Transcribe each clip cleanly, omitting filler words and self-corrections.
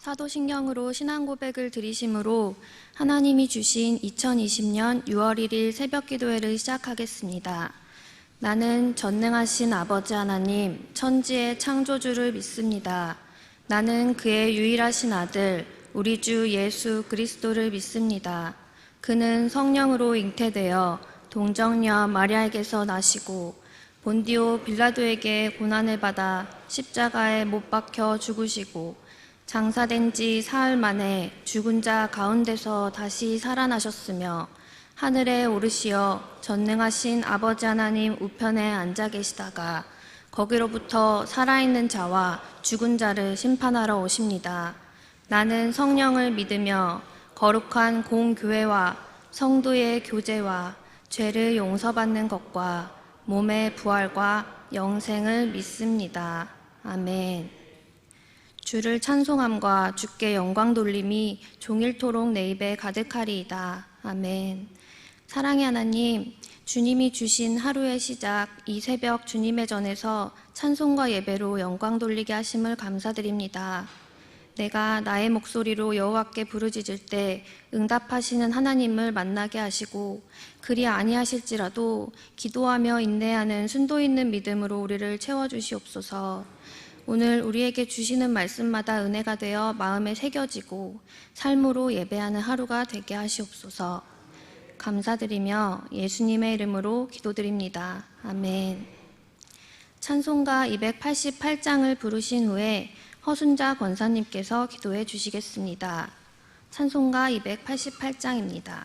사도신경으로 신앙 고백을 드리심으로 하나님이 주신 2020년 6월 1일 새벽기도회를 시작하겠습니다. 나는 전능하신 아버지 하나님, 천지의 창조주를 믿습니다. 나는 그의 유일하신 아들, 우리 주 예수 그리스도를 믿습니다. 그는 성령으로 잉태되어 동정녀 마리아에게서 나시고 본디오 빌라도에게 고난을 받아 십자가에 못 박혀 죽으시고 장사된 지 사흘 만에 죽은 자 가운데서 다시 살아나셨으며 하늘에 오르시어 전능하신 아버지 하나님 우편에 앉아 계시다가 거기로부터 살아있는 자와 죽은 자를 심판하러 오십니다. 나는 성령을 믿으며 거룩한 공교회와 성도의 교제와 죄를 용서받는 것과 몸의 부활과 영생을 믿습니다. 아멘. 주를 찬송함과 주께 영광 돌림이 종일토록 내 입에 가득하리이다. 아멘. 사랑의 하나님, 주님이 주신 하루의 시작, 이 새벽 주님의 전에서 찬송과 예배로 영광 돌리게 하심을 감사드립니다. 내가 나의 목소리로 여호와께 부르짖을 때 응답하시는 하나님을 만나게 하시고 그리 아니하실지라도 기도하며 인내하는 순도 있는 믿음으로 우리를 채워주시옵소서. 오늘 우리에게 주시는 말씀마다 은혜가 되어 마음에 새겨지고 삶으로 예배하는 하루가 되게 하시옵소서. 감사드리며 예수님의 이름으로 기도드립니다. 아멘. 찬송가 288장을 부르신 후에 허순자 권사님께서 기도해 주시겠습니다. 찬송가 288장입니다.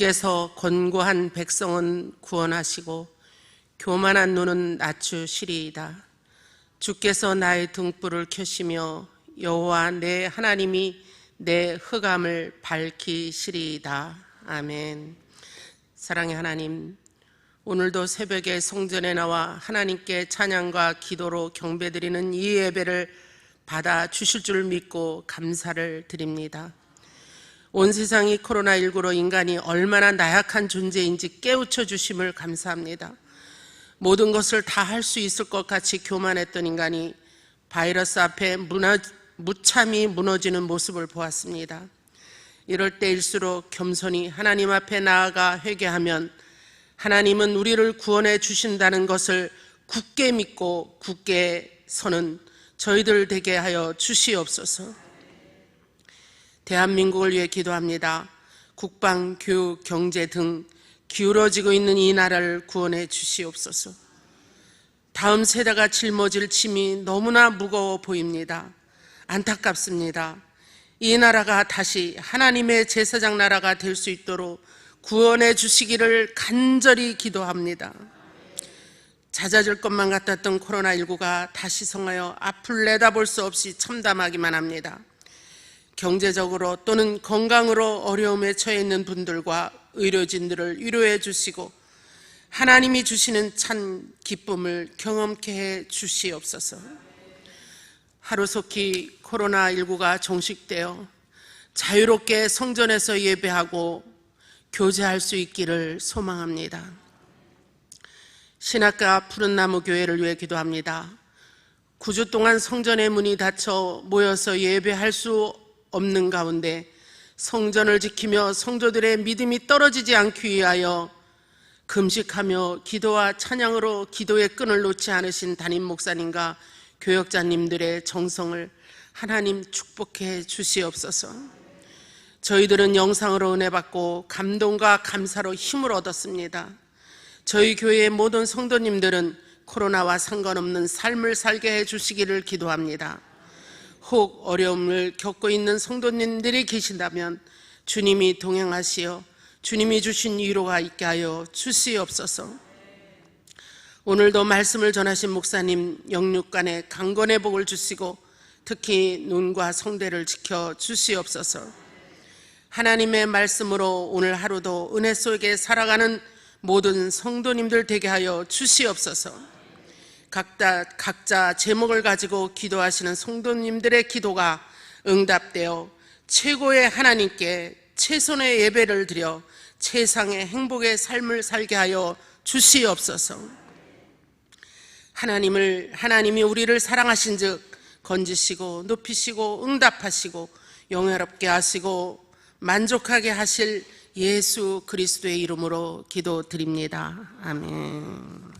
주께서 권고한 백성은 구원하시고 교만한 눈은 낮추시리이다. 주께서 나의 등불을 켜시며 여호와 내 하나님이 내 흑암을 밝히시리이다. 아멘. 사랑의 하나님, 오늘도 새벽에 성전에 나와 하나님께 찬양과 기도로 경배드리는 이 예배를 받아 주실 줄 믿고 감사를 드립니다. 온 세상이 코로나19로 인간이 얼마나 나약한 존재인지 깨우쳐 주심을 감사합니다. 모든 것을 다 할 수 있을 것 같이 교만했던 인간이 바이러스 앞에 무참히 무너지는 모습을 보았습니다. 이럴 때일수록 겸손히 하나님 앞에 나아가 회개하면 하나님은 우리를 구원해 주신다는 것을 굳게 믿고 굳게 서는 저희들 되게 하여 주시옵소서. 대한민국을 위해 기도합니다. 국방, 교육, 경제 등 기울어지고 있는 이 나라를 구원해 주시옵소서. 다음 세대가 짊어질 짐이 너무나 무거워 보입니다. 안타깝습니다. 이 나라가 다시 하나님의 제사장 나라가 될 수 있도록 구원해 주시기를 간절히 기도합니다. 잦아질 것만 같았던 코로나19가 다시 성하여 앞을 내다볼 수 없이 참담하기만 합니다. 경제적으로 또는 건강으로 어려움에 처해 있는 분들과 의료진들을 위로해 주시고 하나님이 주시는 참 기쁨을 경험케 해 주시옵소서. 하루속히 코로나19가 종식되어 자유롭게 성전에서 예배하고 교제할 수 있기를 소망합니다. 신학가 푸른나무 교회를 위해 기도합니다. 9주 동안 성전의 문이 닫혀 모여서 예배할 수 없는 가운데 성전을 지키며 성도들의 믿음이 떨어지지 않기 위하여 금식하며 기도와 찬양으로 기도의 끈을 놓지 않으신 담임 목사님과 교역자님들의 정성을 하나님 축복해 주시옵소서. 저희들은 영상으로 은혜 받고 감동과 감사로 힘을 얻었습니다. 저희 교회의 모든 성도님들은 코로나와 상관없는 삶을 살게 해 주시기를 기도합니다. 혹 어려움을 겪고 있는 성도님들이 계신다면 주님이 동행하시어 주님이 주신 위로가 있게 하여 주시옵소서. 오늘도 말씀을 전하신 목사님 영육간에 강건의 복을 주시고 특히 눈과 성대를 지켜 주시옵소서. 하나님의 말씀으로 오늘 하루도 은혜 속에 살아가는 모든 성도님들 되게 하여 주시옵소서. 각자 제목을 가지고 기도하시는 성도님들의 기도가 응답되어 최고의 하나님께 최선의 예배를 드려 최상의 행복의 삶을 살게 하여 주시옵소서. 하나님이 우리를 사랑하신즉 건지시고 높이시고 응답하시고 영예롭게 하시고 만족하게 하실 예수 그리스도의 이름으로 기도드립니다. 아멘.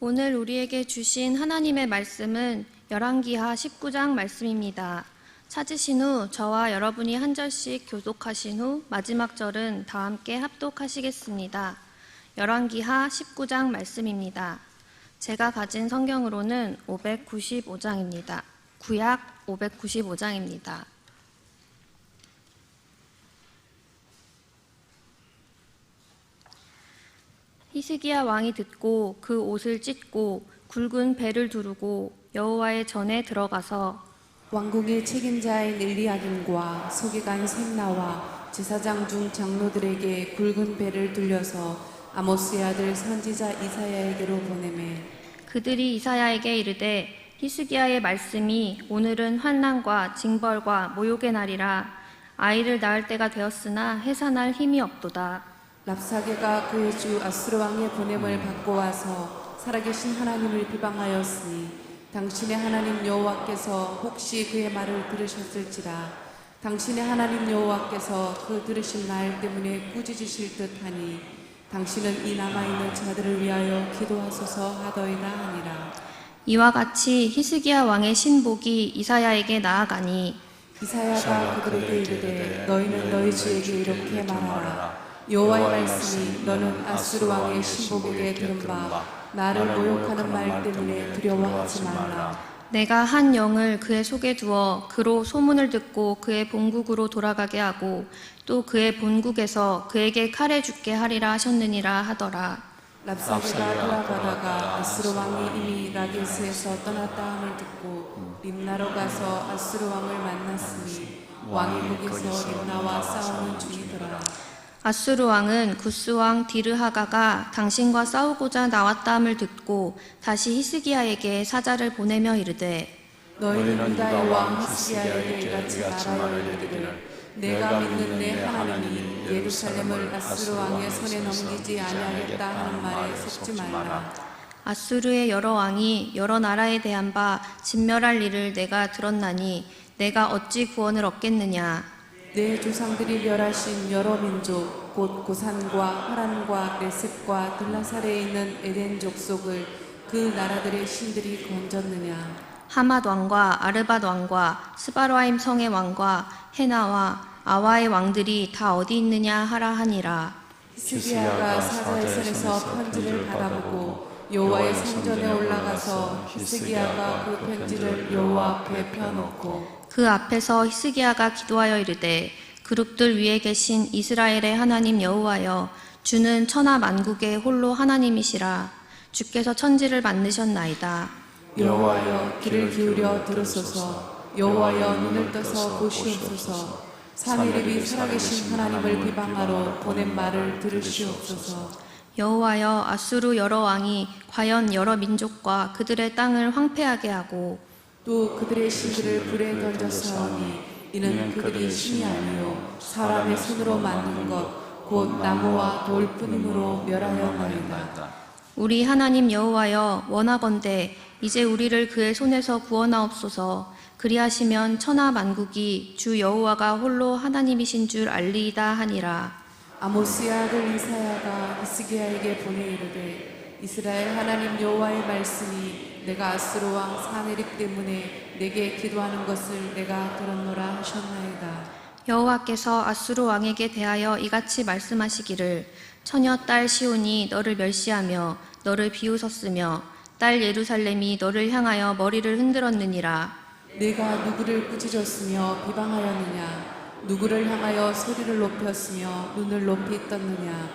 오늘 우리에게 주신 하나님의 말씀은 열왕기하 19장 말씀입니다. 찾으신 후 저와 여러분이 한 절씩 교독하신 후 마지막 절은 다 함께 합독하시겠습니다. 열왕기하 19장 말씀입니다. 제가 가진 성경으로는 595장입니다. 구약 595장입니다. 히스기야 왕이 듣고 그 옷을 찢고 굵은 배를 두르고 여호와의 전에 들어가서 왕궁의 책임자인 엘리야김과 서기관 셈나와 제사장 중 장로들에게 굵은 배를 들려서 아모스의 아들 선지자 이사야에게로 보내매 그들이 이사야에게 이르되 히스기야의 말씀이 오늘은 환난과 징벌과 모욕의 날이라 아이를 낳을 때가 되었으나 해산할 힘이 없도다. 랍사게가 그의 주 아수르 왕의 보냄을 받고 와서 살아계신 하나님을 비방하였으니 당신의 하나님 여호와께서 혹시 그의 말을 들으셨을지라. 당신의 하나님 여호와께서 그 들으신 말 때문에 꾸짖으실 듯하니 당신은 이 남아있는 자들을 위하여 기도하소서 하더이다 하니라. 이와 같이 히스기야 왕의 신복이 이사야에게 나아가니 이사야가 그들에게 이르되 너희는 너희 주에게 이렇게 말하라. 여호와의 말씀이 너는 아수르 왕의 신복에게 들은 바 나를 모욕하는 말 때문에 두려워하지 말라. 내가 한 영을 그의 속에 두어 그로 소문을 듣고 그의 본국으로 돌아가게 하고 또 그의 본국에서 그에게 칼에 죽게 하리라 하셨느니라 하더라. 랍사게가 돌아가다가 아수르 왕이 이미 라게스에서 떠났다 함을 듣고 림나로 가서 아수르 왕을 만났으니 왕이 거기서 림나와 싸우는 중이더라. 아수르 왕은 구스 왕 디르하가가 당신과 싸우고자 나왔다 함을 듣고 다시 히스기야에게 사자를 보내며 이르되 너희는 유다의 왕 히스기야에게 이같이 말하여 이르기를 내가 믿는 내 하나님이 예루살렘을 아수르 왕의 손에 넘기지 아니하겠다 하는 말에 속지 말라. 아수르의 여러 왕이 여러 나라에 대한 바 진멸할 일을 내가 들었나니 내가 어찌 구원을 얻겠느냐. 내 조상들이 멸하신 여러 민족 곧 고산과 하란과 레셉과 들라살에 있는 에덴 족속을 그 나라들의 신들이 건졌느냐. 하맛 왕과 아르밧 왕과 스바르아임 성의 왕과 헤나와 아와의 왕들이 다 어디 있느냐 하라 하니라. 히스기야가 사자의 손에서 편지를 받아보고 여호와의 성전에 올라가서 히스기야가 그 편지를 여호와 앞에 펴놓고 그 앞에서 히스기야가 기도하여 이르되 그룹들 위에 계신 이스라엘의 하나님 여호와여 주는 천하 만국의 홀로 하나님이시라. 주께서 천지를 만드셨나이다. 여호와여 귀를 기울여 들으소서. 여호와여 눈을 떠서 보시옵소서. 사내립이 살아계신 하나님을 비방하러 보낸 말을 들으시옵소서. 여호와여 아수르 여러 왕이 과연 여러 민족과 그들의 땅을 황폐하게 하고 또 그들의 신들을 불에 던졌사오니 이는 그들이 신이 아니요 사람의 손으로 만든 것 곧 나무와 돌뿐이므로 멸하였나이다. 우리 하나님 여호와여 원하건대 이제 우리를 그의 손에서 구원하옵소서. 그리하시면 천하 만국이 주 여호와가 홀로 하나님이신 줄 알리이다 하니라. 아모스의 아들 이사야가 히스기야에게 보내 이르되 이스라엘 하나님 여호와의 말씀이 내가 아수르 왕 사네립 때문에 내게 기도하는 것을 내가 들었노라 하셨나이다. 여호와께서 아수르 왕에게 대하여 이같이 말씀하시기를 처녀 딸 시온이 너를 멸시하며 너를 비웃었으며 딸 예루살렘이 너를 향하여 머리를 흔들었느니라. 내가 누구를 꾸짖었으며 비방하였느냐. 누구를 향하여 소리를 높였으며 눈을 높이 떴느냐.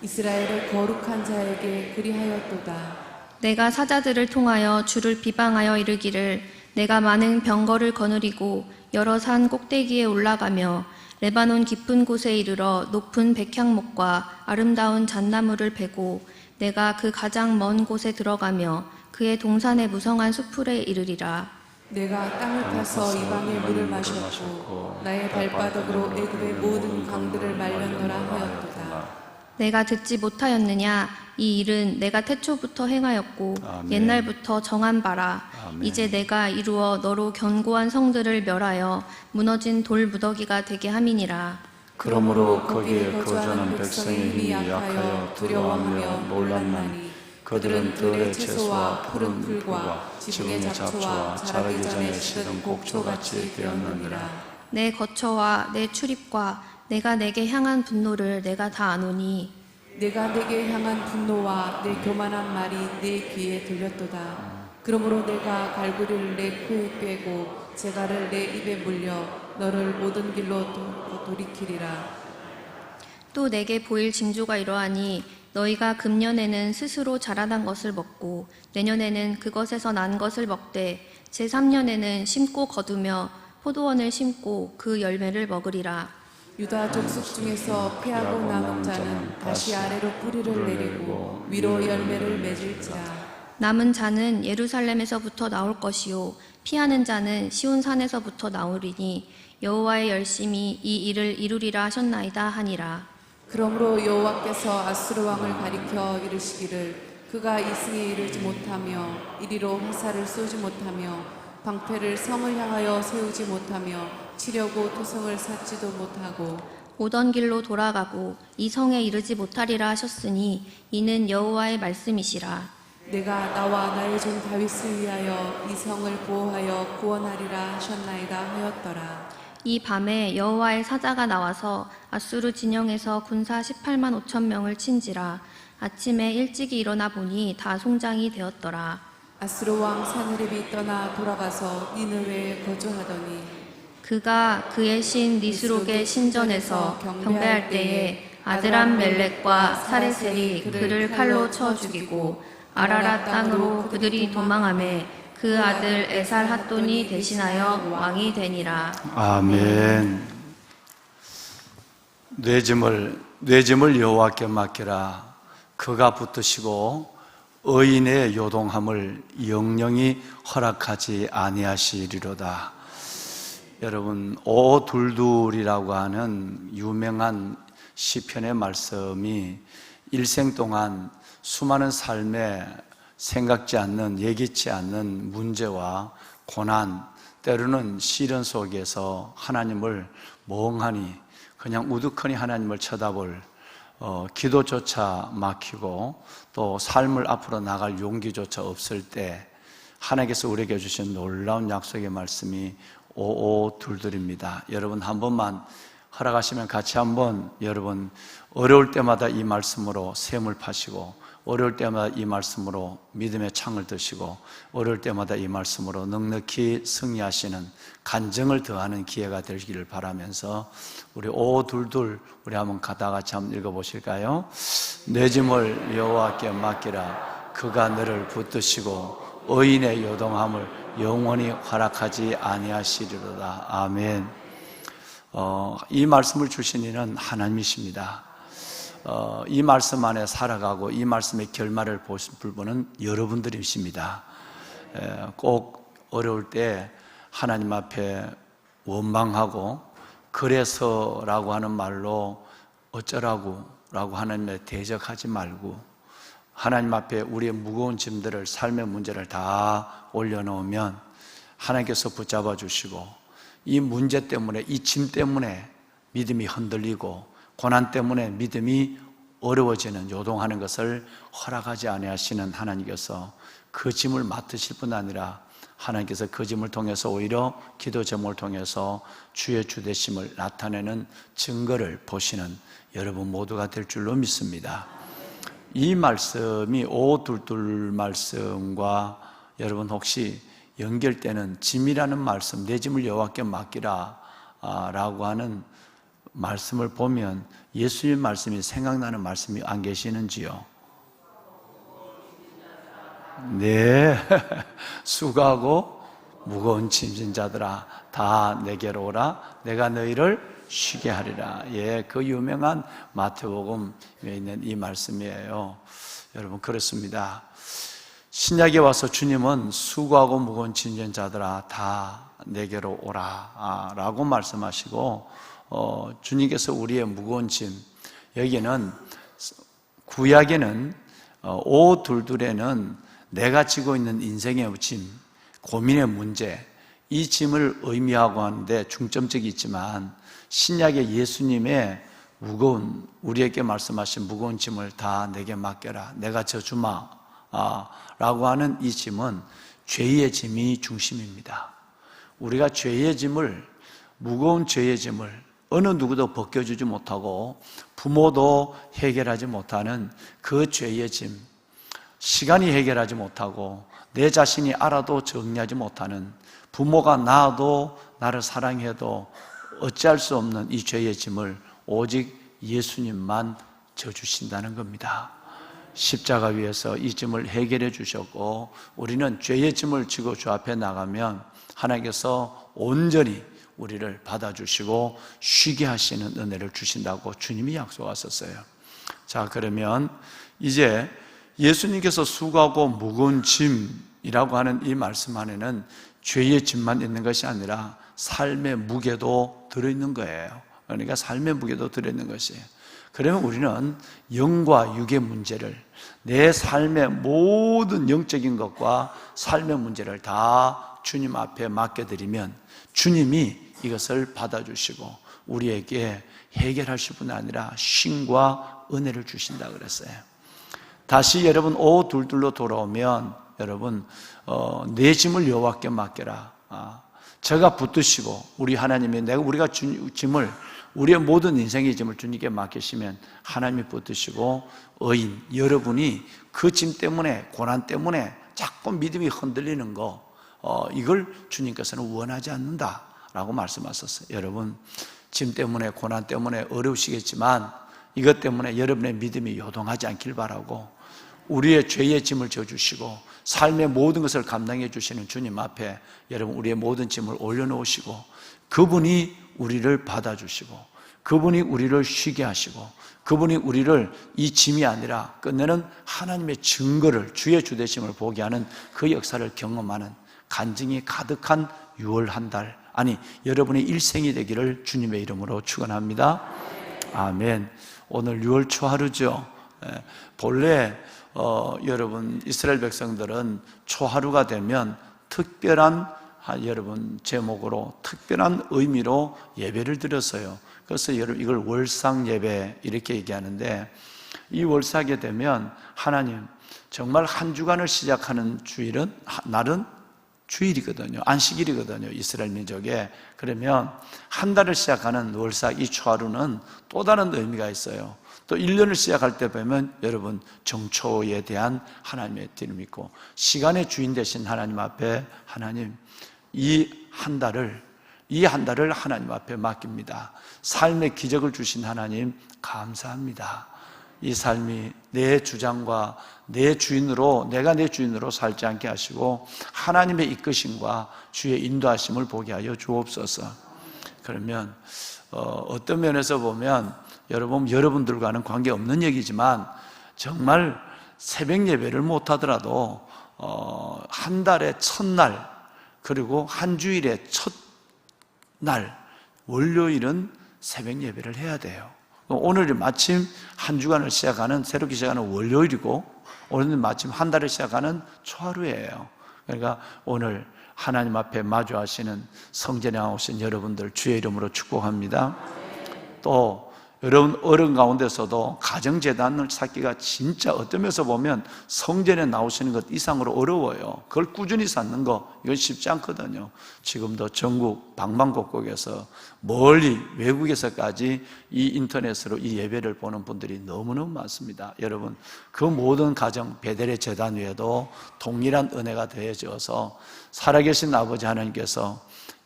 이스라엘의 거룩한 자에게 그리하였도다. 내가 사자들을 통하여 주를 비방하여 이르기를 내가 많은 병거를 거느리고 여러 산 꼭대기에 올라가며 레바논 깊은 곳에 이르러 높은 백향목과 아름다운 잣나무를 베고 내가 그 가장 먼 곳에 들어가며 그의 동산의 무성한 수풀에 이르리라. 내가 땅을 파서 이방의 물을 마셨고 나의 발바닥으로 애굽의 모든 강들을 말렸노라 하였도다. 내가 듣지 못하였느냐? 이 일은 내가 태초부터 행하였고 아멘. 옛날부터 정한 바라. 아멘. 이제 내가 이루어 너로 견고한 성들을 멸하여 무너진 돌 무더기가 되게 함이니라. 그러므로 거기에 거주하는 백성의 힘이 약하여 두려워하며 놀랐나니 그들은 들의 채소와 푸른 풀과 지붕의 잡초와 자라기 전에 시든 곡초같이 되었느니라. 내 거처와 내 출입과 내가 내게 향한 분노를 내가 다 아노니 내가 내게 향한 분노와 내 교만한 말이 내 귀에 들렸도다. 그러므로 내가 갈고리를 내 코에 꿰고 재갈을 내 입에 물려 너를 모든 길로 돌이키리라. 또 내게 보일 징조가 이러하니 너희가 금년에는 스스로 자라난 것을 먹고 내년에는 그것에서 난 것을 먹되 제3년에는 심고 거두며 포도원을 심고 그 열매를 먹으리라. 유다 족속 중에서 피하고 남은 자는 다시 아래로 뿌리를 내리고 위로 열매를 맺을지라. 남은 자는 예루살렘에서부터 나올 것이요 피하는 자는 시온산에서부터 나오리니 여호와의 열심히 이 일을 이루리라 하셨나이다 하니라. 그러므로 여호와께서 아수르 왕을 가리켜 이르시기를 그가 이승에 이르지 못하며 이리로 화살을 쏘지 못하며 방패를 성을 향하여 세우지 못하며 치려고 토성을 쌓지도 못하고 오던 길로 돌아가고 이 성에 이르지 못하리라 하셨으니 이는 여호와의 말씀이시라. 내가 나와 나의 종 다윗을 위하여 이 성을 보호하여 구원하리라 하셨나이다 하였더라. 이 밤에 여호와의 사자가 나와서 아수르 진영에서 군사 18만 5천 명을 친지라. 아침에 일찍이 일어나 보니 다 송장이 되었더라. 아수르 왕 사느립이 떠나 돌아가서 니느웨에 거주하더니 그가 그의 신 니스록의 신전에서 경배할 때에 아드람 멜렉과 사레셀이 그를 칼로 쳐 죽이고 아라랏 땅으로 그들이 도망하매 그 아들 에살 핫돈이 대신하여 왕이 되니라. 아멘. 뇌짐을 여호와께 맡기라. 그가 붙드시고 의인의 요동함을 영영히 허락하지 아니하시리로다. 여러분, 오둘둘이라고 하는 유명한 시편의 말씀이 일생 동안 수많은 삶에 생각지 않는, 예기치 않는 문제와 고난, 때로는 시련 속에서 하나님을 멍하니 그냥 우두커니 하나님을 쳐다볼 기도조차 막히고 또 삶을 앞으로 나갈 용기조차 없을 때 하나님께서 우리에게 주신 놀라운 약속의 말씀이 오오둘둘입니다. 여러분 한 번만 허락하시면 같이 한번 여러분 어려울 때마다 이 말씀으로 샘을 파시고 어려울 때마다 이 말씀으로 믿음의 창을 드시고 어려울 때마다 이 말씀으로 넉넉히 승리하시는 간증을 더하는 기회가 되기를 바라면서 우리 오둘둘 우리 한번 같이 한번 읽어보실까요? 내 짐을 여호와께 맡기라. 그가 너를 붙드시고 의인의 요동함을 영원히 허락하지 아니하시리로다. 아멘. 이 말씀을 주신 이는 하나님이십니다. 이 말씀 안에 살아가고 이 말씀의 결말을 보실 분은 여러분들이십니다. 꼭 어려울 때 하나님 앞에 원망하고 그래서라고 하는 말로 어쩌라고 라고 하나님에 대적하지 말고 하나님 앞에 우리의 무거운 짐들을 삶의 문제를 다 올려놓으면 하나님께서 붙잡아 주시고 이 문제 때문에 이 짐 때문에 믿음이 흔들리고 고난 때문에 믿음이 어려워지는 요동하는 것을 허락하지 아니하시는 하나님께서 그 짐을 맡으실 뿐 아니라 하나님께서 그 짐을 통해서 오히려 기도 제목을 통해서 주의 주되심을 나타내는 증거를 보시는 여러분 모두가 될 줄로 믿습니다. 이 말씀이 오둘둘 말씀과 여러분 혹시 연결되는 짐이라는 말씀, 내 짐을 여호와께 맡기라 라고 하는 말씀을 보면 예수님 말씀이 생각나는 말씀이 안 계시는지요? 네. 수고하고 무거운 짐진 자들아 다 내게로 오라. 내가 너희를 쉬게 하리라. 예, 그 유명한 마태복음에 있는 이 말씀이에요. 여러분 그렇습니다. 신약에 와서 주님은 수고하고 무거운 짐진 자들아 다 내게로 오라 라고 말씀하시고 주님께서 우리의 무거운 짐, 여기는 구약에는 오둘둘에는 내가 지고 있는 인생의 짐, 고민의 문제, 이 짐을 의미하고 하는데 중점적이 있지만 신약의 예수님의 무거운, 우리에게 말씀하신 무거운 짐을 다 내게 맡겨라, 내가 져주마 라고 하는 이 짐은 죄의 짐이 중심입니다. 우리가 죄의 짐을, 무거운 죄의 짐을 어느 누구도 벗겨주지 못하고 부모도 해결하지 못하는 그 죄의 짐, 시간이 해결하지 못하고 내 자신이 알아도 정리하지 못하는, 부모가 낳아도 나를 사랑해도 어찌할 수 없는 이 죄의 짐을 오직 예수님만 져주신다는 겁니다. 십자가 위에서 이 짐을 해결해 주셨고 우리는 죄의 짐을 지고 주 앞에 나가면 하나님께서 온전히 우리를 받아주시고 쉬게 하시는 은혜를 주신다고 주님이 약속하셨어요. 자, 그러면 이제 예수님께서 수고하고 무거운 짐이라고 하는 이 말씀 안에는 죄의 짐만 있는 것이 아니라 삶의 무게도 들어있는 거예요. 그러니까 삶의 무게도 들어있는 것이에요. 그러면 우리는 영과 육의 문제를, 내 삶의 모든 영적인 것과 삶의 문제를 다 주님 앞에 맡겨드리면 주님이 이것을 받아주시고 우리에게 해결하실 뿐 아니라 쉼과 은혜를 주신다 그랬어요. 다시 여러분 오후 둘둘로 돌아오면 여러분 내 짐을 여호와께 맡겨라. 제가 붙드시고 우리 하나님이 우리가 짐을 우리의 모든 인생의 짐을 주님께 맡기시면 하나님이 붙드시고 의인 여러분이 그 짐 때문에 고난 때문에 자꾸 믿음이 흔들리는 거 이걸 주님께서는 원하지 않는다라고 말씀하셨어요. 여러분 짐 때문에 고난 때문에 어려우시겠지만 이것 때문에 여러분의 믿음이 요동하지 않길 바라고 우리의 죄의 짐을 져주시고 삶의 모든 것을 감당해 주시는 주님 앞에 여러분 우리의 모든 짐을 올려놓으시고 그분이 우리를 받아주시고 그분이 우리를 쉬게 하시고 그분이 우리를 이 짐이 아니라 끝내는 하나님의 증거를 주의 주되심을 보게 하는 그 역사를 경험하는 간증이 가득한 6월 한 달 아니 여러분의 일생이 되기를 주님의 이름으로 축원합니다. 아멘. 오늘 6월 초하루죠. 본래 여러분 이스라엘 백성들은 초하루가 되면 특별한 여러분 제목으로 특별한 의미로 예배를 드렸어요. 그래서 여러분 이걸 월상 예배 이렇게 얘기하는데 이 월사하게 되면 하나님 정말 한 주간을 시작하는 주일은 날은 주일이거든요. 안식일이거든요. 이스라엘 민족에. 그러면 한 달을 시작하는 월사 이 초하루는 또 다른 의미가 있어요. 또 1년을 시작할 때 보면 여러분 정초에 대한 하나님의 뜻이 있고 시간의 주인 되신 하나님 앞에 하나님 이 한 달을 하나님 앞에 맡깁니다. 삶의 기적을 주신 하나님 감사합니다. 이 삶이 내 주장과 내 주인으로 내가 내 주인으로 살지 않게 하시고 하나님의 이끄심과 주의 인도하심을 보게 하여 주옵소서. 그러면 어떤 면에서 보면 여러분들과는 관계없는 얘기지만 정말 새벽 예배를 못하더라도 한 달의 첫날 그리고 한 주일의 첫날 월요일은 새벽 예배를 해야 돼요. 오늘이 마침 한 주간을 시작하는 새롭게 시작하는 월요일이고 오늘은 마침 한 달을 시작하는 초하루예요. 그러니까 오늘 하나님 앞에 마주하시는 성전에 오신 여러분들 주의 이름으로 축복합니다. 또 여러분 어려운 가운데서도 가정재단을 찾기가 진짜 어떤 면에서 보면 성전에 나오시는 것 이상으로 어려워요. 그걸 꾸준히 쌓는 거 이건 쉽지 않거든요. 지금도 전국 방방곡곡에서 멀리 외국에서까지 이 인터넷으로 이 예배를 보는 분들이 너무너무 많습니다. 여러분 그 모든 가정 베델의 재단 위에도 동일한 은혜가 더해져서 살아계신 아버지 하나님께서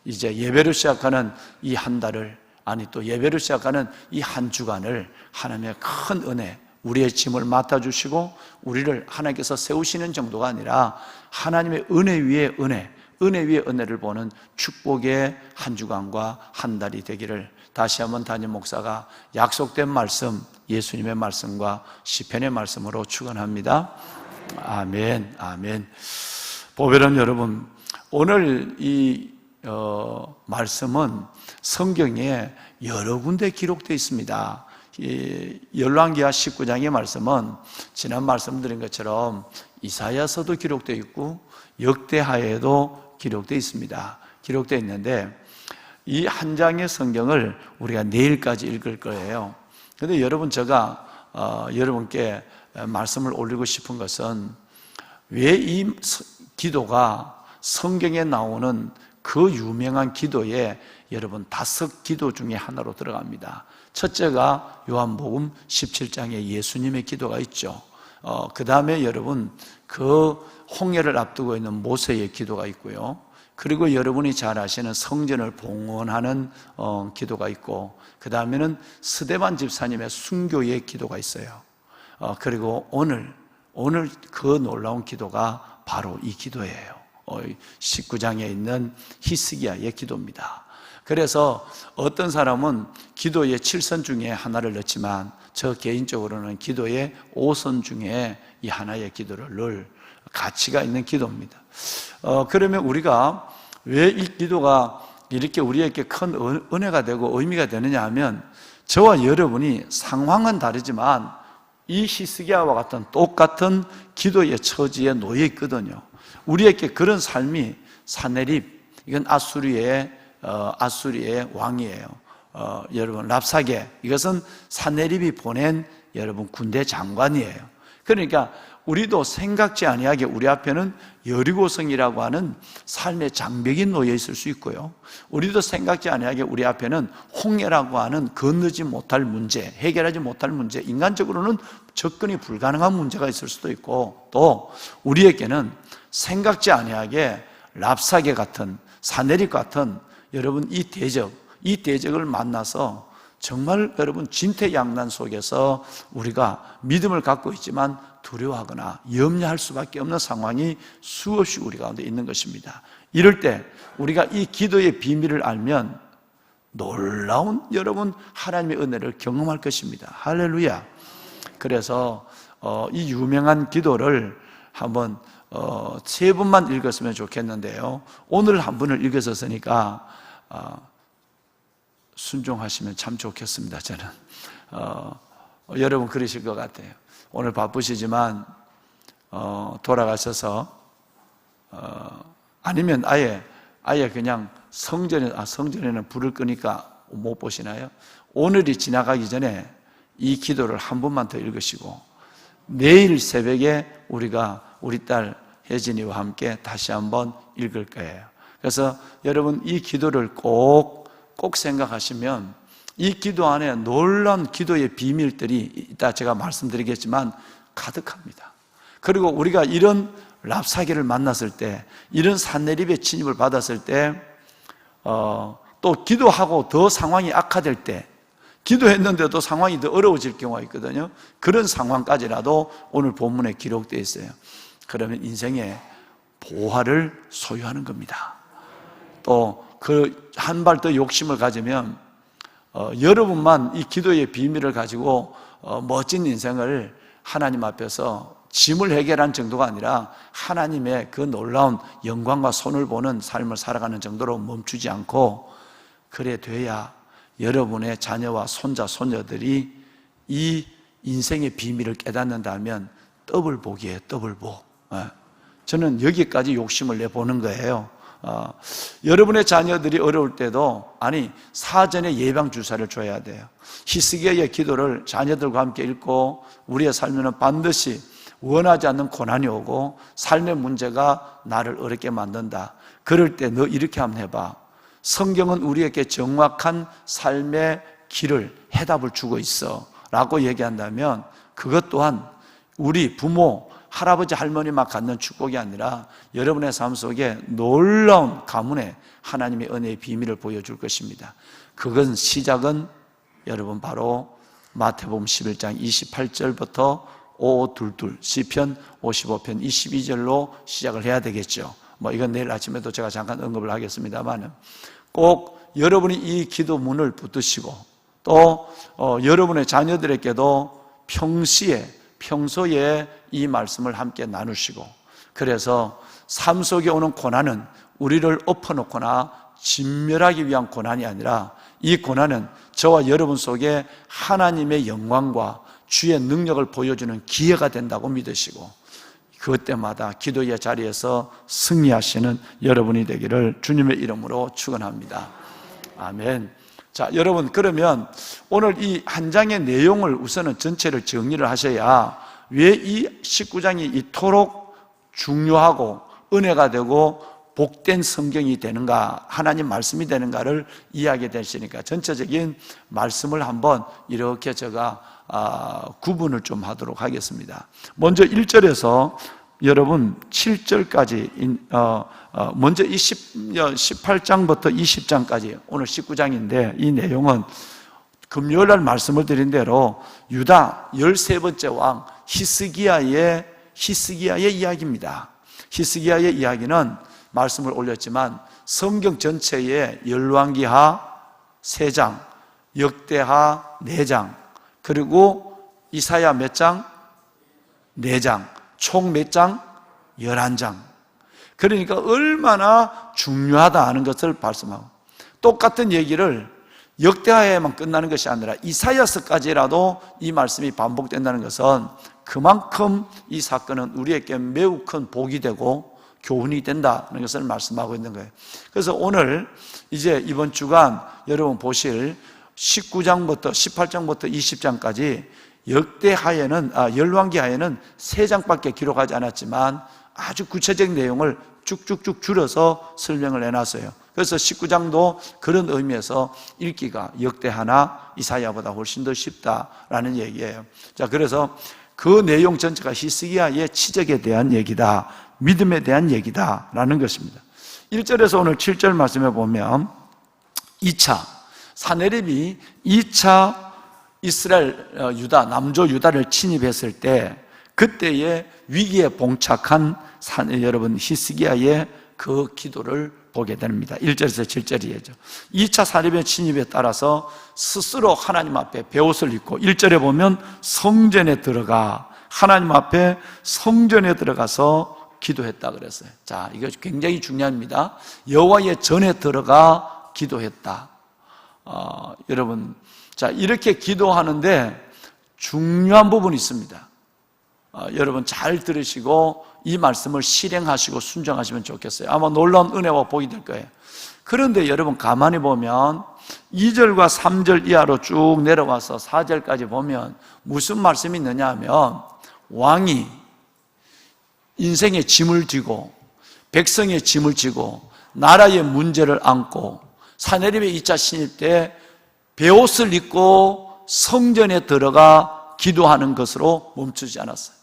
이제 예배를 시작하는 이 한 달을 또 예배를 시작하는 이 한 주간을 하나님의 큰 은혜 우리의 짐을 맡아주시고 우리를 하나님께서 세우시는 정도가 아니라 하나님의 은혜 위에 은혜 위에 은혜를 보는 축복의 한 주간과 한 달이 되기를 다시 한번 담임 목사가 약속된 말씀 예수님의 말씀과 시편의 말씀으로 축원합니다. 아멘. 아멘. 보배는 여러분 오늘 이 말씀은 성경에 여러 군데 기록되어 있습니다. 열왕기하 19장의 말씀은 지난 말씀드린 것처럼 이사야서도 기록되어 있고 역대하에도 기록되어 있습니다. 기록되어 있는데 이 한 장의 성경을 우리가 내일까지 읽을 거예요. 그런데 여러분 제가 여러분께 말씀을 올리고 싶은 것은 왜 이 기도가 성경에 나오는 그 유명한 기도에 여러분 5 기도 중에 하나로 들어갑니다. 첫째가 요한복음 17장에 예수님의 기도가 있죠. 그 다음에 여러분 그 홍해를 앞두고 있는 모세의 기도가 있고요. 그리고 여러분이 잘 아시는 성전을 봉헌하는 기도가 있고 그 다음에는 스데반 집사님의 순교의 기도가 있어요. 그리고 오늘 그 놀라운 기도가 바로 이 기도예요. 19장에 있는 히스기야의 기도입니다. 그래서 어떤 사람은 기도의 7선 중에 하나를 넣지만 저 개인적으로는 기도의 5선 중에 이 하나의 기도를 넣을 가치가 있는 기도입니다. 그러면 우리가 왜 이 기도가 이렇게 우리에게 큰 은혜가 되고 의미가 되느냐 하면 저와 여러분이 상황은 다르지만 이 히스기야와 같은 똑같은 기도의 처지에 놓여 있거든요. 우리에게 그런 삶이 사네립 이건 아수리의 왕이에요. 여러분 랍사게, 이것은 산헤립이 보낸 여러분 군대 장관이에요. 그러니까 우리도 생각지 아니하게 우리 앞에는 여리고성이라고 하는 삶의 장벽이 놓여 있을 수 있고요, 우리도 생각지 아니하게 우리 앞에는 홍해라고 하는 건너지 못할 문제, 해결하지 못할 문제, 인간적으로는 접근이 불가능한 문제가 있을 수도 있고, 또 우리에게는 생각지 아니하게 랍사게 같은, 산헤립 같은 여러분 이 대적을 만나서 정말 여러분 진퇴양난 속에서 우리가 믿음을 갖고 있지만 두려워하거나 염려할 수밖에 없는 상황이 수없이 우리 가운데 있는 것입니다. 이럴 때 우리가 이 기도의 비밀을 알면 놀라운 여러분 하나님의 은혜를 경험할 것입니다. 할렐루야. 그래서 이 유명한 기도를 한번 3번만 읽었으면 좋겠는데요, 오늘 한 번을 읽었으니까 순종하시면 참 좋겠습니다. 저는 여러분 그러실 것 같아요. 오늘 바쁘시지만 돌아가셔서 아니면 아예 그냥 성전에는 불을 끄니까 못 보시나요? 오늘이 지나가기 전에 이 기도를 한 번만 더 읽으시고 내일 새벽에 우리가 우리 딸 혜진이와 함께 다시 한번 읽을 거예요. 그래서 여러분 이 기도를 꼭 생각하시면 이 기도 안에 놀라운 기도의 비밀들이 이따 제가 말씀드리겠지만 가득합니다. 그리고 우리가 이런 랍사게를 만났을 때, 이런 산헤립의 침입을 받았을 때, 또 기도하고 더 상황이 악화될 때, 기도했는데도 상황이 더 어려워질 경우가 있거든요. 그런 상황까지라도 오늘 본문에 기록되어 있어요. 그러면 인생의 보화를 소유하는 겁니다. 또 그 한 발 더 욕심을 가지면 여러분만 이 기도의 비밀을 가지고 멋진 인생을 하나님 앞에서 짐을 해결한 정도가 아니라 하나님의 그 놀라운 영광과 손을 보는 삶을 살아가는 정도로 멈추지 않고, 그래 돼야 여러분의 자녀와 손자, 손녀들이 이 인생의 비밀을 깨닫는다면 더블 복이에요. 더블 복. 저는 여기까지 욕심을 내보는 거예요. 여러분의 자녀들이 어려울 때도 사전에 예방 주사를 줘야 돼요. 히스기야의 기도를 자녀들과 함께 읽고 우리의 삶에는 반드시 원하지 않는 고난이 오고 삶의 문제가 나를 어렵게 만든다. 그럴 때 너 이렇게 한번 해봐. 성경은 우리에게 정확한 삶의 길을, 해답을 주고 있어 라고 얘기한다면 그것 또한 우리 부모, 할아버지, 할머니만 갖는 축복이 아니라 여러분의 삶 속에 놀라운 가문에 하나님의 은혜의 비밀을 보여줄 것입니다. 그건 시작은 여러분 바로 마태복음 11장 28절부터 5522 시편 55편 22절로 시작을 해야 되겠죠. 이건 내일 아침에도 제가 잠깐 언급을 하겠습니다만, 꼭 여러분이 이 기도문을 붙드시고 또 여러분의 자녀들에게도 평소에 이 말씀을 함께 나누시고, 그래서 삶 속에 오는 고난은 우리를 엎어놓거나 진멸하기 위한 고난이 아니라 이 고난은 저와 여러분 속에 하나님의 영광과 주의 능력을 보여주는 기회가 된다고 믿으시고, 그때마다 기도의 자리에서 승리하시는 여러분이 되기를 주님의 이름으로 축원합니다. 아멘. 자, 여러분, 그러면 오늘 이 한 장의 내용을 우선은 전체를 정리를 하셔야 왜 이 19장이 이토록 중요하고 은혜가 되고 복된 성경이 되는가, 하나님 말씀이 되는가를 이해하게 되시니까 전체적인 말씀을 한번 이렇게 제가 구분을 좀 하도록 하겠습니다. 먼저 1절에서 여러분 7절까지 먼저 18장부터 20장까지 오늘 19장인데, 이 내용은 금요일날 말씀을 드린 대로 유다 13번째 왕 히스기야의 이야기입니다. 히스기야의 이야기는 말씀을 올렸지만 성경 전체에 열왕기하 3장, 역대하 4장, 그리고 이사야 몇 장? 4장, 총 몇 장? 11장. 그러니까 얼마나 중요하다 하는 것을 말씀하고, 똑같은 얘기를 역대하에만 끝나는 것이 아니라 이사야서까지라도 이 말씀이 반복된다는 것은 그만큼 이 사건은 우리에게 매우 큰 복이 되고 교훈이 된다는 것을 말씀하고 있는 거예요. 그래서 오늘 이제 이번 주간 여러분 보실 19장부터 18장부터 20장까지 열왕기하에는 3장밖에 기록하지 않았지만 아주 구체적인 내용을 쭉쭉쭉 줄여서 설명을 해놨어요. 그래서 19장도 그런 의미에서 읽기가 역대하나 이사야보다 훨씬 더 쉽다라는 얘기예요. 자, 그래서 그 내용 전체가 히스기야의 치적에 대한 얘기다, 믿음에 대한 얘기다라는 것입니다. 1절에서 오늘 7절 말씀해 보면 2차 사네립이 2차 이스라엘 유다 남조 유다를 침입했을 때 그때의 위기에 봉착한 여러분 히스기야의 그 기도를 보게 됩니다. 1절에서 7절이죠. 2차 사네립의 침입에 따라서 스스로 하나님 앞에 베옷을 입고 1절에 보면 성전에 들어가 하나님 앞에 성전에 들어가서 기도했다 그랬어요. 자, 이거 굉장히 중요합니다. 여호와의 전에 들어가 기도했다. 여러분, 자, 이렇게 기도하는데 중요한 부분이 있습니다. 여러분 잘 들으시고 이 말씀을 실행하시고 순종하시면 좋겠어요. 아마 놀라운 은혜와 복이 될 거예요. 그런데 여러분 가만히 보면 2절과 3절 이하로 쭉 내려와서 4절까지 보면 무슨 말씀이 있느냐 하면 왕이 인생의 짐을 지고 백성의 짐을 지고 나라의 문제를 안고 사네립의 2차 침입 때 베옷을 입고 성전에 들어가 기도하는 것으로 멈추지 않았어요.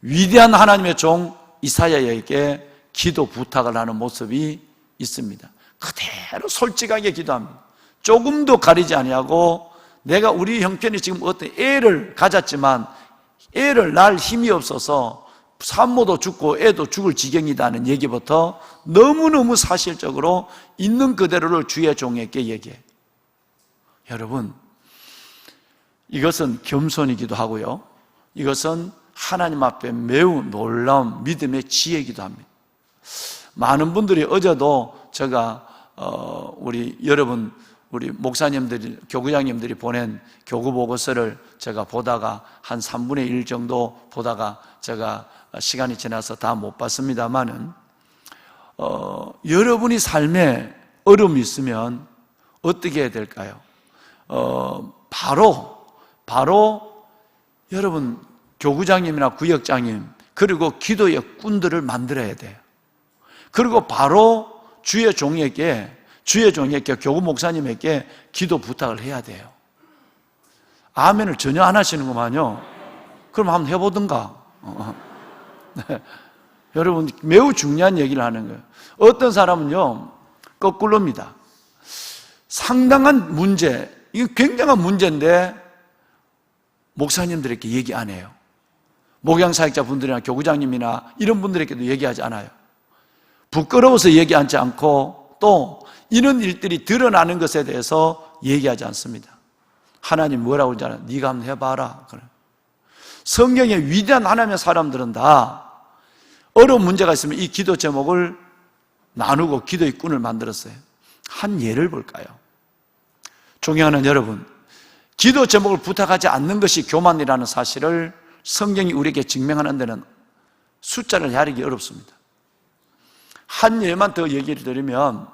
위대한 하나님의 종 이사야에게 기도 부탁을 하는 모습이 있습니다. 그대로 솔직하게 기도합니다. 조금도 가리지 아니하고 내가 우리 형편이 지금 어떤 애를 가졌지만 애를 낳을 힘이 없어서 산모도 죽고 애도 죽을 지경이다는 얘기부터 너무너무 사실적으로 있는 그대로를 주의 종에게 얘기해요. 여러분, 이것은 겸손이기도 하고요, 이것은 하나님 앞에 매우 놀라운 믿음의 지혜이기도 합니다. 많은 분들이 어제도 제가 우리 목사님들이, 교구장님들이 보낸 교구 보고서를 제가 보다가 한 3분의 1 정도 보다가 제가 시간이 지나서 다 못 봤습니다만은 여러분이 삶에 어려움이 있으면 어떻게 해야 될까요? 바로 여러분 교구장님이나 구역장님 그리고 기도의 꾼들을 만들어야 돼요. 그리고 바로 주의 종에게 교구 목사님에게 기도 부탁을 해야 돼요. 아멘을 전혀 안 하시는구만요. 그럼 한번 해보든가. 네. 여러분 매우 중요한 얘기를 하는 거예요. 어떤 사람은요 거꾸로입니다. 상당한 문제, 이거 굉장한 문제인데 목사님들에게 얘기 안 해요. 목양사역자 분들이나 교구장님이나 이런 분들에게도 얘기하지 않아요. 부끄러워서 얘기하지 않고 또 이런 일들이 드러나는 것에 대해서 얘기하지 않습니다. 하나님 뭐라고 하잖아요. 네가 한번 해봐라. 성경의 위대한 하나님의 사람들은 다 어려운 문제가 있으면 이 기도 제목을 나누고 기도의 꾼을 만들었어요. 한 예를 볼까요? 존경하는 여러분, 기도 제목을 부탁하지 않는 것이 교만이라는 사실을 성경이 우리에게 증명하는 데는 숫자를 가리기 어렵습니다. 한 예만 더 얘기를 드리면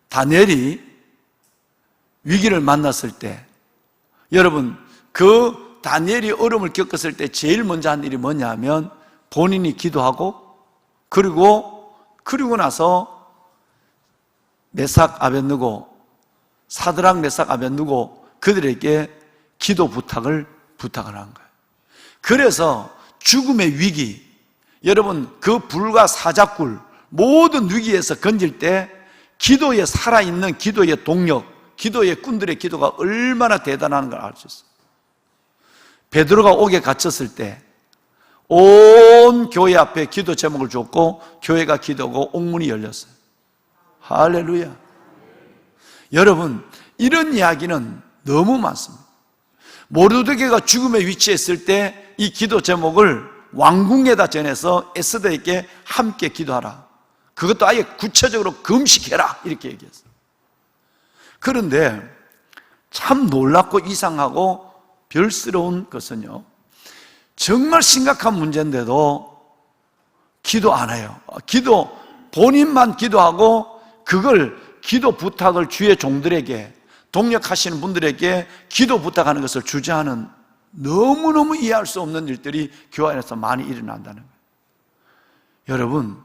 다니엘이 위기를 만났을 때 여러분 그 다니엘이 어려움을 겪었을 때 제일 먼저 한 일이 뭐냐 하면 본인이 기도하고 그리고 나서 메삭 아벳느고 사드락 메삭 아벳느고 그들에게 기도 부탁을 한 거예요. 그래서 죽음의 위기, 여러분 그 불과 사자굴 모든 위기에서 건질 때 기도에 살아있는 기도의 동력, 기도의 꾼들의 기도가 얼마나 대단한 걸 알 수 있어요. 베드로가 옥에 갇혔을 때 온 교회 앞에 기도 제목을 줬고 교회가 기도하고 옥문이 열렸어요. 할렐루야. 여러분 이런 이야기는 너무 많습니다. 모르드게가 죽음의 위치에 있을 때 이 기도 제목을 왕궁에다 전해서 에스더에게 함께 기도하라. 그것도 아예 구체적으로 금식해라 이렇게 얘기했어요. 그런데 참 놀랍고 이상하고 별스러운 것은요, 정말 심각한 문제인데도 기도 안 해요. 본인만 기도하고 그걸 기도 부탁을 주의 종들에게, 동력하시는 분들에게 기도 부탁하는 것을 주저하는 너무너무 이해할 수 없는 일들이 교회 안에서 많이 일어난다는 거예요. 여러분,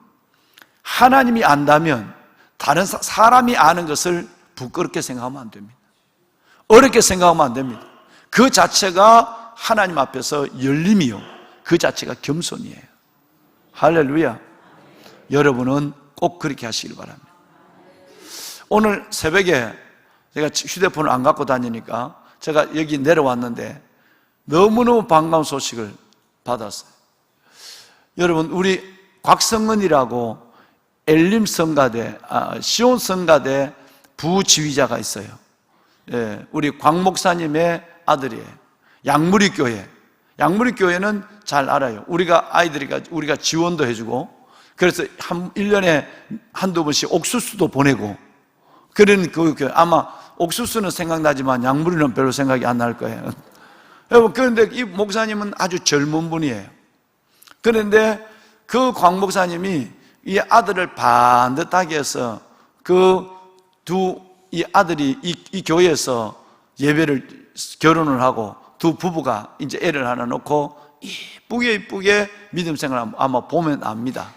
하나님이 안다면 다른 사람이 아는 것을 부끄럽게 생각하면 안 됩니다. 어렵게 생각하면 안 됩니다. 그 자체가 하나님 앞에서 열림이요, 그 자체가 겸손이에요. 할렐루야. 여러분은 꼭 그렇게 하시길 바랍니다. 오늘 새벽에 제가 휴대폰을 안 갖고 다니니까 제가 여기 내려왔는데 너무너무 반가운 소식을 받았어요. 여러분, 우리 곽성은이라고 엘림 성가대, 시온 성가대 부지휘자가 있어요. 예, 우리 곽 목사님의 아들이에요. 양무리 교회. 양무리 교회는 잘 알아요. 우리가 지원도 해주고, 그래서 1년에 한두 번씩 옥수수도 보내고, 그런 아마 옥수수는 생각나지만 양무리는 별로 생각이 안 날 거예요. 그런데 이 목사님은 아주 젊은 분이에요. 그런데 그 곽 목사님이 이 아들을 반듯하게 해서 이 아들이 이 교회에서 결혼을 하고 두 부부가 이제 애를 하나 놓고 이쁘게 믿음 생활을 아마 보면 압니다.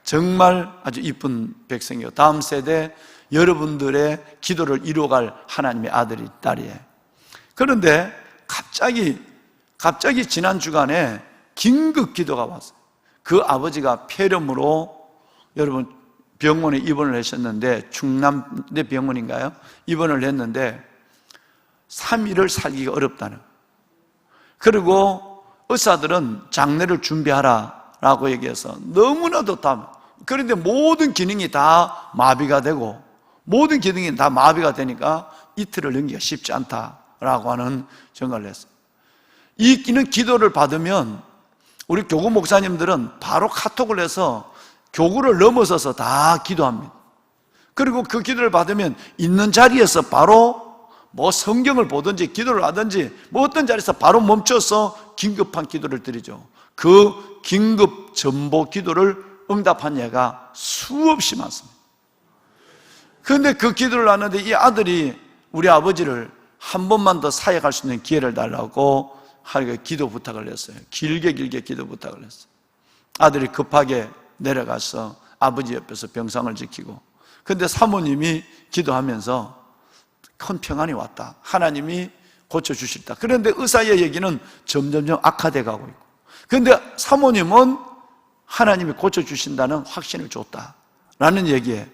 정말 아주 이쁜 백성이요. 다음 세대 여러분들의 기도를 이루어갈 하나님의 아들이 딸이에요. 그런데 갑자기 지난 주간에 긴급 기도가 왔어요. 그 아버지가 폐렴으로 여러분 병원에 입원을 하셨는데, 충남대 병원인가요? 입원을 했는데 3일을 살기가 어렵다는 거예요. 그리고 의사들은 장례를 준비하라라고 얘기해서 너무나도 그런데 모든 기능이 다 마비가 되고, 모든 기능이 다 마비가 되니까 이틀을 넘기기가 쉽지 않다라고 하는 전가를 했어요. 이 기도를 받으면 우리 교구 목사님들은 바로 카톡을 해서 교구를 넘어서서 다 기도합니다. 그리고 그 기도를 받으면 있는 자리에서 바로 성경을 보든지 기도를 하든지 어떤 자리에서 바로 멈춰서 긴급한 기도를 드리죠. 그 긴급 전보 기도를 응답한 예가 수없이 많습니다. 그런데 그 기도를 하는데 이 아들이 우리 아버지를 한 번만 더 사역할 수 있는 기회를 달라고 기도 부탁을 했어요. 길게 기도 부탁을 했어요. 아들이 급하게 내려가서 아버지 옆에서 병상을 지키고, 그런데 사모님이 기도하면서 큰 평안이 왔다, 하나님이 고쳐주실다. 그런데 의사의 얘기는 점점점 악화돼 가고 있고, 그런데 사모님은 하나님이 고쳐주신다는 확신을 줬다라는 얘기예요.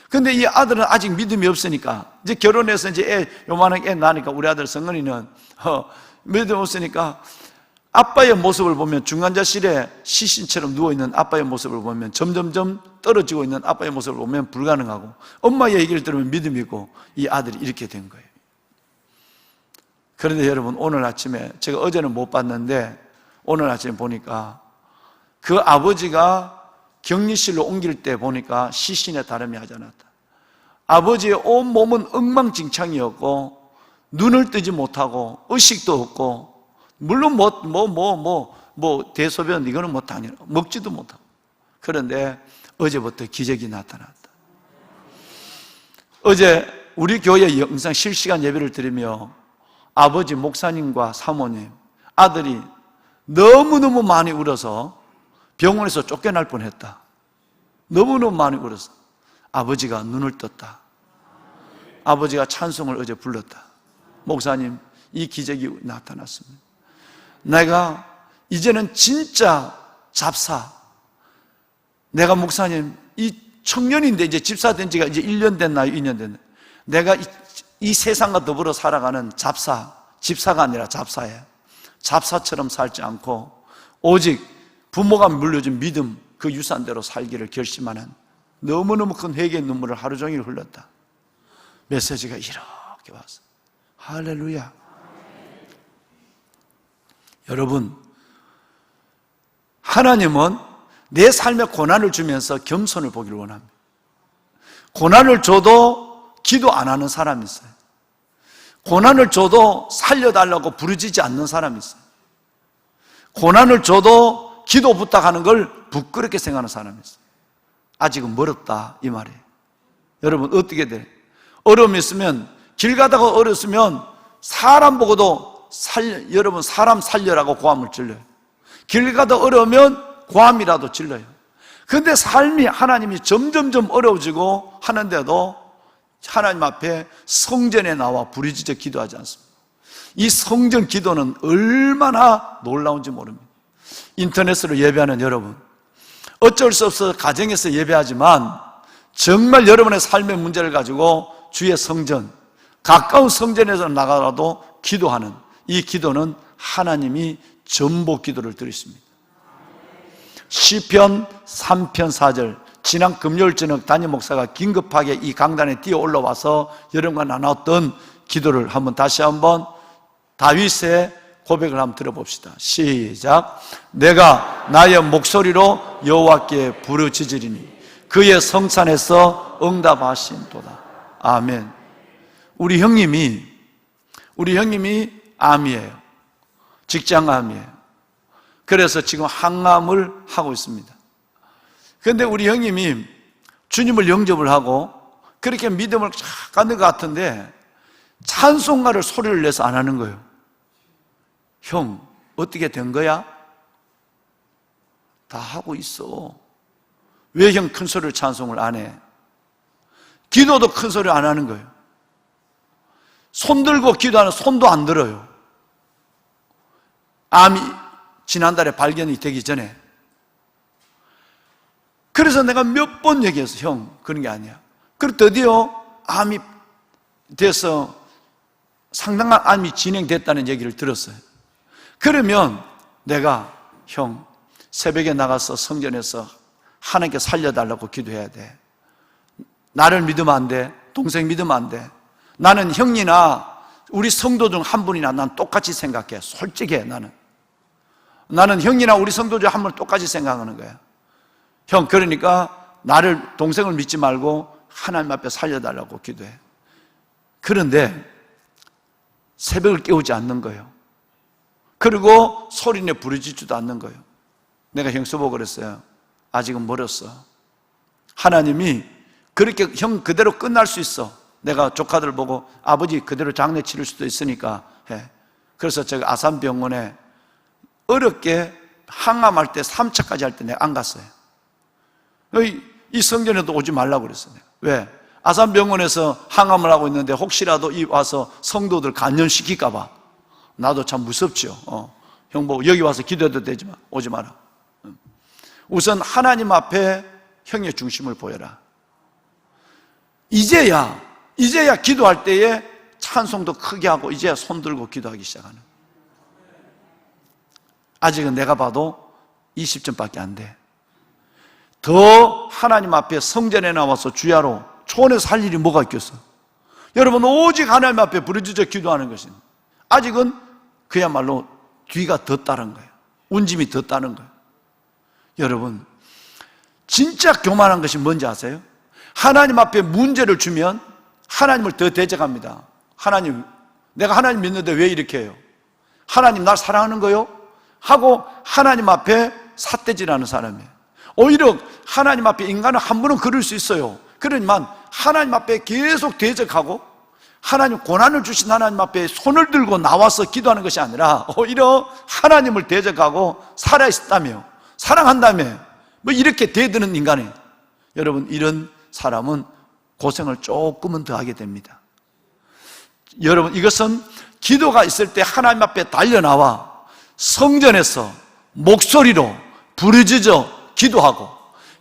근데 이 아들은 아직 믿음이 없으니까, 이제 결혼해서 이제 요만한 애 나니까, 우리 아들 성은이는 믿음 없으니까 아빠의 모습을 보면, 중환자실에 시신처럼 누워있는 아빠의 모습을 보면, 점점점 떨어지고 있는 아빠의 모습을 보면 불가능하고, 엄마의 얘기를 들으면 믿음이 있고, 이 아들이 이렇게 된 거예요. 그런데 여러분, 오늘 아침에, 제가 어제는 못 봤는데 오늘 아침에 보니까 그 아버지가 격리실로 옮길 때 보니까 시신에 다름이 하지 않았다. 아버지의 온 몸은 엉망진창이었고, 눈을 뜨지 못하고 의식도 없고, 물론 대소변 이거는 당연히 먹지도 못하고. 그런데 어제부터 기적이 나타났다. 어제 우리 교회 영상 실시간 예배를 드리며 아버지 목사님과 사모님, 아들이 너무너무 많이 울어서 병원에서 쫓겨날 뻔했다. 너무너무 많이 울어서 아버지가 눈을 떴다. 아버지가 찬송을 어제 불렀다. 목사님, 이 기적이 나타났습니다. 내가 이제는 진짜 잡사, 내가 목사님, 이 청년인데 이제 집사 된 지가 이제 1년 됐나요? 2년 됐나요? 내가 이 세상과 더불어 살아가는 집사가 아니라 잡사예요. 잡사처럼 살지 않고 오직 부모가 물려준 믿음, 그 유산대로 살기를 결심하는 너무너무 큰 회개의 눈물을 하루 종일 흘렸다. 메시지가 이렇게 왔어. 할렐루야. 여러분, 하나님은 내 삶에 고난을 주면서 겸손을 보기를 원합니다. 고난을 줘도 기도 안 하는 사람이 있어요. 고난을 줘도 살려달라고 부르짖지 않는 사람이 있어요. 고난을 줘도 기도 부탁하는 걸 부끄럽게 생각하는 사람이 있어요. 아직은 멀었다, 이 말이에요. 여러분 어떻게 돼? 어려움이 있으면 길 가다가 어렸으면 사람 보고도 여러분 사람 살려라고 고함을 질러요. 길 가다 어려우면 고함이라도 질러요. 그런데 삶이 하나님이 점점점 어려워지고 하는데도 하나님 앞에 성전에 나와 부르짖어 기도하지 않습니다. 이 성전 기도는 얼마나 놀라운지 모릅니다. 인터넷으로 예배하는 여러분, 어쩔 수 없어 가정에서 예배하지만 정말 여러분의 삶의 문제를 가지고 주의 성전, 가까운 성전에서 나가라도 기도하는 이 기도는 하나님이 전복 기도를 들으십니다. 시편 3편 4절, 지난 금요일 저녁 담임 목사가 긴급하게 이 강단에 뛰어 올라와서 여러분과 나눴던 기도를 다시 한번 다윗의 고백을 한번 들어봅시다. 시작. 내가 나의 목소리로 여호와께 부르짖으리니 그의 성산에서 응답하신도다. 아멘. 우리 형님이 암이에요. 직장 암이에요. 그래서 지금 항암을 하고 있습니다. 그런데 우리 형님이 주님을 영접을 하고 그렇게 믿음을 쫙 갖는 것 같은데 찬송가를 소리를 내서 안 하는 거예요. 형, 어떻게 된 거야? 다 하고 있어. 왜 형 큰 소리로 찬송을 안 해? 기도도 큰 소리 안 하는 거예요. 손 들고 기도하는 손도 안 들어요. 암이 지난달에 발견이 되기 전에. 그래서 내가 몇 번 얘기했어. 형, 그런 게 아니야. 그리고 드디어 암이 돼서 상당한 암이 진행됐다는 얘기를 들었어요. 그러면 내가 형, 새벽에 나가서 성전에서 하나님께 살려달라고 기도해야 돼. 나를 믿으면 안 돼. 동생 믿으면 안 돼. 나는 형이나 우리 성도 중 한 분이나 난 똑같이 생각해. 솔직해. 나는 형이나 우리 성도 중 한 분 똑같이 생각하는 거야. 형, 그러니까 나를, 동생을 믿지 말고 하나님 앞에 살려달라고 기도해. 그런데 새벽을 깨우지 않는 거예요. 그리고 소리내 부르짖지도 않는 거예요. 내가 형수 보고 그랬어요. 아직은 멀었어. 하나님이 그렇게 형 그대로 끝날 수 있어. 내가 조카들 보고 아버지 그대로 장례 치를 수도 있으니까 해. 그래서 제가 아산병원에 어렵게 항암할 때 3차까지 할 때 내가 안 갔어요. 이 성전에도 오지 말라고 그랬어요. 왜? 아산병원에서 항암을 하고 있는데 혹시라도 와서 성도들 감염시킬까 봐. 나도 참 무섭죠. 형 보고 여기 와서 기도해도 되지만 오지 마라. 우선 하나님 앞에 형의 중심을 보여라. 이제야 기도할 때에 찬송도 크게 하고 이제야 손 들고 기도하기 시작하는. 아직은 내가 봐도 20점밖에 안 돼. 더 하나님 앞에 성전에 나와서 주야로 초원에서 할 일이 뭐가 있겠어? 여러분, 오직 하나님 앞에 부르짖어 기도하는 것입니다. 아직은 그야말로 뒤가 더 따른 거예요. 운짐이 더 따른 거예요. 여러분, 진짜 교만한 것이 뭔지 아세요? 하나님 앞에 문제를 주면 하나님을 더 대적합니다. 하나님, 내가 하나님 믿는데 왜 이렇게 해요? 하나님 날 사랑하는 거요? 하고 하나님 앞에 삿대질하는 사람이에요. 오히려 하나님 앞에 인간은 한 번은 그럴 수 있어요. 그러지만 하나님 앞에 계속 대적하고 하나님 고난을 주신 하나님 앞에 손을 들고 나와서 기도하는 것이 아니라 오히려 하나님을 대적하고 살아있다며 사랑한다며 뭐 이렇게 대드는 인간이에요. 여러분, 이런 사람은 고생을 조금은 더 하게 됩니다. 여러분, 이것은 기도가 있을 때 하나님 앞에 달려나와 성전에서 목소리로 부르짖어 기도하고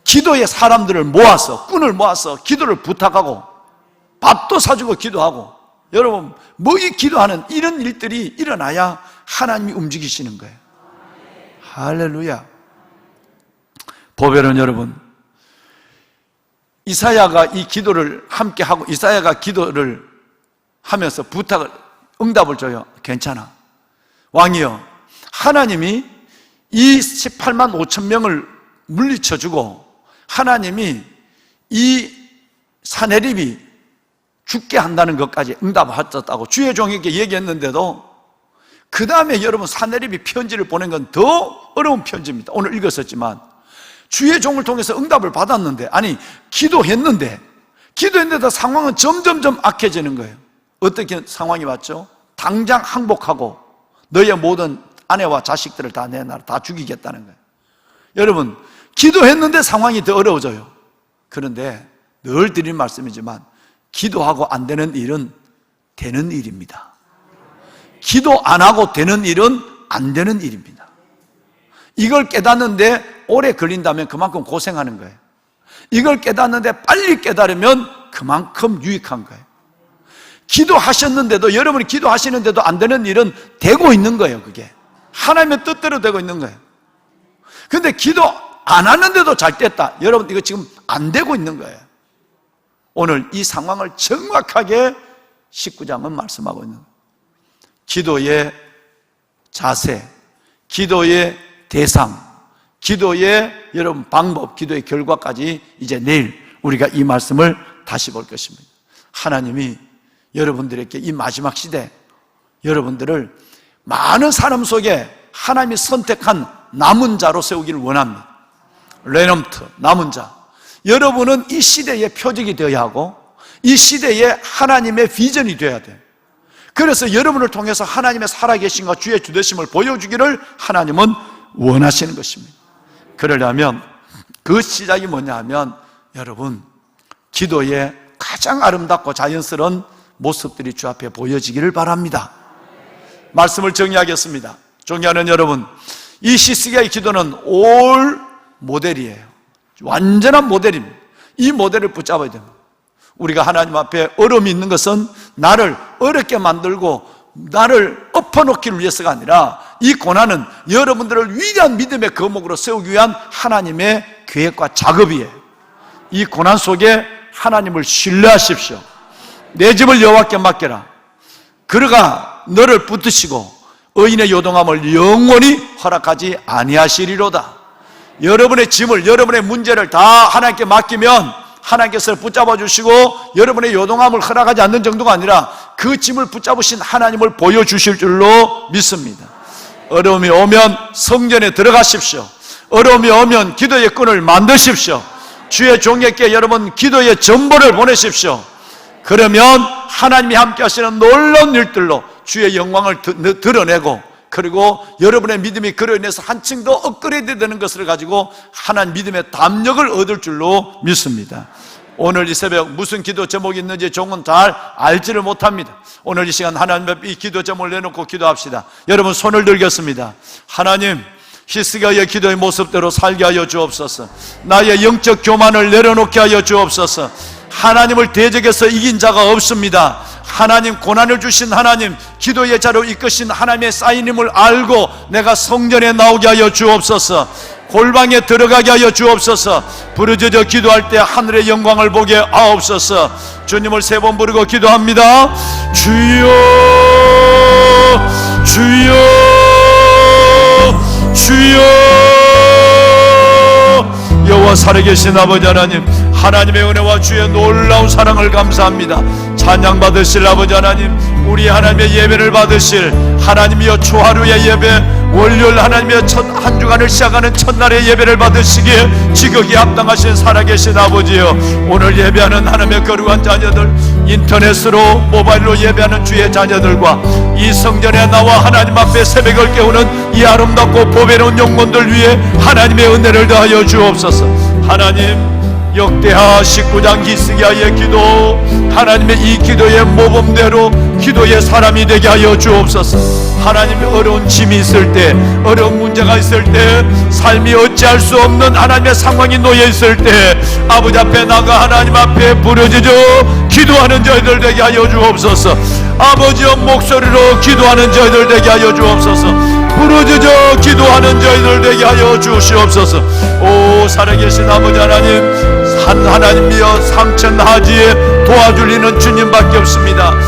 기도의 사람들을 모아서 꾼을 모아서 기도를 부탁하고 밥도 사주고 기도하고, 여러분, 이 기도하는 이런 일들이 일어나야 하나님이 움직이시는 거예요. 할렐루야. 보배는 여러분, 이사야가 이 기도를 함께 하고 이사야가 기도를 하면서 응답을 줘요. 괜찮아. 왕이여, 하나님이 이 18만 5천 명을 물리쳐주고 하나님이 이 사내립이 죽게 한다는 것까지 응답하셨다고 주의 종에게 얘기했는데도 그 다음에 여러분 사내립이 편지를 보낸 건 더 어려운 편지입니다. 오늘 읽었었지만 주의 종을 통해서 응답을 받았는데, 아니 기도했는데 기도했는데도 상황은 점점점 악해지는 거예요. 어떻게 상황이 왔죠? 당장 항복하고 너의 모든 아내와 자식들을 다 내 나라 다 죽이겠다는 거예요. 여러분, 기도했는데 상황이 더 어려워져요. 그런데 늘 드리는 말씀이지만 기도하고 안 되는 일은 되는 일입니다. 기도 안 하고 되는 일은 안 되는 일입니다. 이걸 깨닫는데 오래 걸린다면 그만큼 고생하는 거예요. 이걸 깨닫는데 빨리 깨달으면 그만큼 유익한 거예요. 기도하셨는데도, 여러분이 기도하시는데도 안 되는 일은 되고 있는 거예요. 그게 하나님의 뜻대로 되고 있는 거예요. 근데 기도 안 하는데도 잘 됐다. 여러분, 이거 지금 안 되고 있는 거예요. 오늘 이 상황을 정확하게 19장은 말씀하고 있는 거예요. 기도의 자세, 기도의 대상, 기도의 여러분 방법, 기도의 결과까지 이제 내일 우리가 이 말씀을 다시 볼 것입니다. 하나님이 여러분들에게 이 마지막 시대 여러분들을 많은 사람 속에 하나님이 선택한 남은 자로 세우기를 원합니다. 레넘트, 남은 자. 여러분은 이 시대의 표적이 되어야 하고 이 시대에 하나님의 비전이 되어야 돼요. 그래서 여러분을 통해서 하나님의 살아계심과 주의 주되심을 보여주기를 하나님은 원하시는 것입니다. 그러려면 그 시작이 뭐냐 하면 여러분, 기도의 가장 아름답고 자연스러운 모습들이 주 앞에 보여지기를 바랍니다. 말씀을 정리하겠습니다. 존경하는 여러분, 이 히스기야의 기도는 올 모델이에요. 완전한 모델입니다. 이 모델을 붙잡아야 됩니다. 우리가 하나님 앞에 어려움이 있는 것은 나를 어렵게 만들고 나를 엎어놓기를 위해서가 아니라 이 고난은 여러분들을 위대한 믿음의 거목으로 세우기 위한 하나님의 계획과 작업이에요. 이 고난 속에 하나님을 신뢰하십시오. 내 집을 여호와께 맡겨라. 그러가 너를 붙드시고 의인의 요동함을 영원히 허락하지 아니하시리로다. 여러분의 짐을, 여러분의 문제를 다 하나님께 맡기면 하나님께서 붙잡아 주시고 여러분의 요동함을 허락하지 않는 정도가 아니라 그 짐을 붙잡으신 하나님을 보여주실 줄로 믿습니다. 어려움이 오면 성전에 들어가십시오. 어려움이 오면 기도의 끈을 만드십시오. 주의 종에게 여러분 기도의 전보를 보내십시오. 그러면 하나님이 함께 하시는 놀라운 일들로 주의 영광을 드러내고, 그리고 여러분의 믿음이 그로 인해서 한층 더 업그레이드 되는 것을 가지고 하나님 믿음의 담력을 얻을 줄로 믿습니다. 오늘 이 새벽 무슨 기도 제목이 있는지 종은 잘 알지를 못합니다. 오늘 이 시간 하나님 앞에 이 기도 제목을 내놓고 기도합시다. 여러분 손을 들겠습니다. 하나님, 히스기야의 기도의 모습대로 살게 하여 주옵소서. 나의 영적 교만을 내려놓게 하여 주옵소서. 하나님을 대적해서 이긴 자가 없습니다. 하나님, 고난을 주신 하나님, 기도의 자로 이끄신 하나님의 사인임을 알고 내가 성전에 나오게 하여 주옵소서. 골방에 들어가게 하여 주옵소서. 부르짖어 기도할 때 하늘의 영광을 보게 하옵소서. 주님을 세 번 부르고 기도합니다. 주여, 주여, 주여. 여호와 살아계신 아버지 하나님, 하나님의 은혜와 주의 놀라운 사랑을 감사합니다. 찬양 받으실 아버지 하나님, 우리 하나님의 예배를 받으실 하나님이여, 초하루의 예배, 월요일 하나님의 한 주간을 시작하는 첫날의 예배를 받으시기에 지극히 합당하신 살아계신 아버지여, 오늘 예배하는 하나님의 거룩한 자녀들, 인터넷으로 모바일로 예배하는 주의 자녀들과 이 성전에 나와 하나님 앞에 새벽을 깨우는 이 아름답고 보배로운 영혼들 위해 하나님의 은혜를 더하여 주옵소서. 하나님, 역대하 19장 히스기야의 기도, 하나님의 이 기도의 모범대로 기도의 사람이 되게 하여 주옵소서. 하나님의 어려운 짐이 있을 때, 어려운 문제가 있을 때, 삶이 어찌할 수 없는 하나님의 상황이 놓여 있을 때 아버지 앞에 나가 하나님 앞에 부르짖어 기도하는 저희들 되게 하여 주옵소서. 아버지의 목소리로 기도하는 저희들 되게 하여 주옵소서. 부르짖어 기도하는 저희들 되게 하여 주시옵소서. 오 살아계신 아버지 하나님, 하나님이여, 삼천하지에 도와주리는 주님밖에 없습니다.